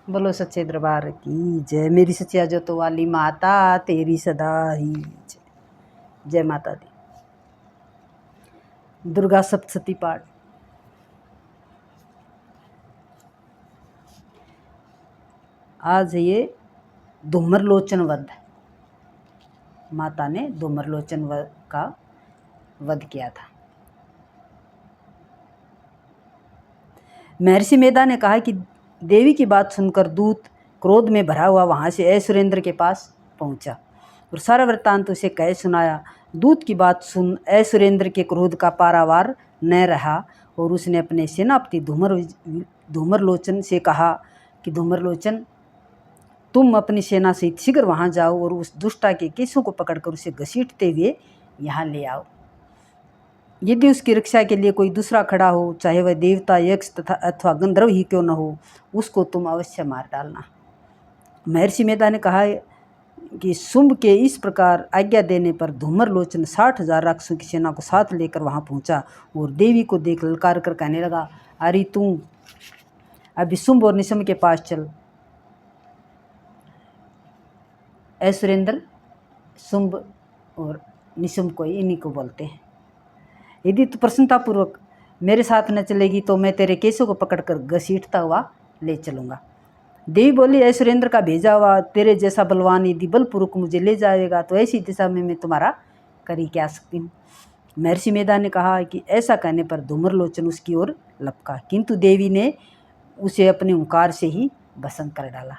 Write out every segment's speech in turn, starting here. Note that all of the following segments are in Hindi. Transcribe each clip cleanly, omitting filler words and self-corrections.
बोलो सच्चे दरबार की जय। मेरी सच्चिया जो तो वाली माता तेरी सदा ही जय। जय माता दी। दुर्गा सप्तशती पाठ। आज ये धूम्रलोचन वध, माता ने धूम्रलोचन का वध किया था। महर्षि मेधा ने कहा कि देवी की बात सुनकर दूत क्रोध में भरा हुआ वहां से ऐश्वर्येंद्र के पास पहुंचा और सारा वृत्तांत उसे कह सुनाया। दूत की बात सुन ऐश्वर्येंद्र के क्रोध का पारावार न रहा और उसने अपने सेनापति धूम्रलोचन से कहा कि धूम्रलोचन, तुम अपनी सेना सहित शीघ्र वहां जाओ और उस दुष्टा के केसों को पकड़कर उसे घसीटते हुए यहाँ ले आओ। यदि उसकी रक्षा के लिए कोई दूसरा खड़ा हो, चाहे वह देवता, यक्ष तथा अथवा गंधर्व ही क्यों न हो, उसको तुम अवश्य मार डालना। महर्षि मेधा ने कहा कि शुंभ के इस प्रकार आज्ञा देने पर धूम्रलोचन 60,000 राक्षसों की सेना को साथ लेकर वहां पहुंचा और देवी को देख ललकार कर कहने लगा, अरे तू अभी शुंभ और निशुंभ के पास चल। ऐश्वर्येंद्र शुंभ और निशुंभ को इन्हीं को बोलते हैं। यदि तू प्रसन्नतापूर्वक मेरे साथ न चलेगी तो मैं तेरे केसों को पकड़कर घसीटता हुआ ले चलूँगा। देवी बोली, ऐश्वर्येंद्र का भेजा हुआ तेरे जैसा बलवान यदि बलपूर्वक मुझे ले जाएगा तो ऐसी दिशा में मैं तुम्हारा कर ही क्या सकती हूँ। महर्षि मेधा ने कहा कि ऐसा कहने पर धूम्रलोचन उसकी ओर लपका, किंतु देवी ने उसे अपने हुंकार से ही भस्म कर डाला।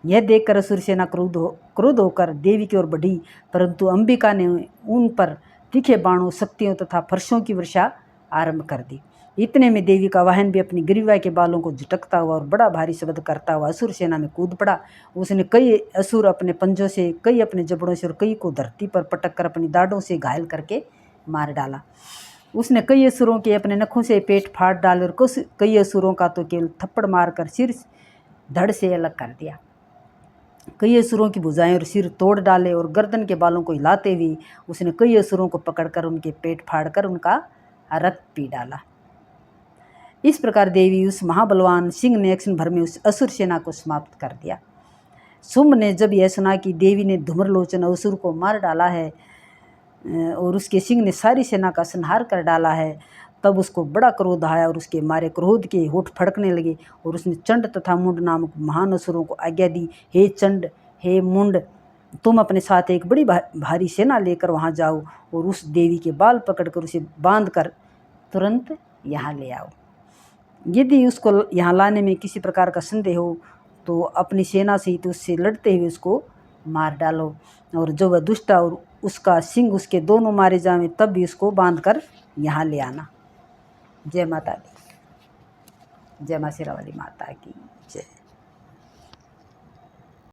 यह देखकर असुर सेना क्रोध होकर देवी की ओर बढ़ी, परंतु अंबिका ने उन पर तीखे बाणों, शक्तियों तथा फर्शों की वर्षा आरंभ कर दी। इतने में देवी का वाहन भी अपनी ग्रीवा के बालों को झटकता हुआ और बड़ा भारी शब्द करता हुआ असुर सेना में कूद पड़ा। उसने कई असुर अपने पंजों से, कई अपने जबड़ों से और कई को धरती पर पटक कर अपनी दाढ़ों से घायल करके मार डाला। उसने कई असुरों के अपने नखों से पेट फाड़ डाले और कई असुरों का तो केवल थप्पड़ मारकर सिर धड़ से अलग कर दिया। कई असुरों की भुजाएं और सिर तोड़ डाले और गर्दन के बालों को हिलाते हुए उसने कई असुरों को पकड़कर उनके पेट फाड़कर उनका रक्त पी डाला। इस प्रकार देवी उस महाबलवान सिंह ने क्षण भर में उस असुर सेना को समाप्त कर दिया। शुंभ ने जब यह सुना कि देवी ने धूम्रलोचन असुर को मार डाला है और उसके सिंह ने सारी सेना का संहार कर डाला है, तब उसको बड़ा क्रोध आया और उसके मारे क्रोध के होठ फड़कने लगे और उसने चंड तथा मुंड नामक महान असुरों को आज्ञा दी, हे चंड, हे मुंड, तुम अपने साथ एक बड़ी भारी सेना लेकर वहां जाओ और उस देवी के बाल पकड़कर उसे बांध कर तुरंत यहाँ ले आओ। यदि उसको यहाँ लाने में किसी प्रकार का संदेह हो तो अपनी सेना से ही तो उससे लड़ते हुए उसको मार डालो, और जब वह दुष्टा और उसका सिंह उसके दोनों मारे जाएं तब भी उसको बांध कर यहाँ ले आना। जय माता दी। जय माँ शेरा वाली माता की जय।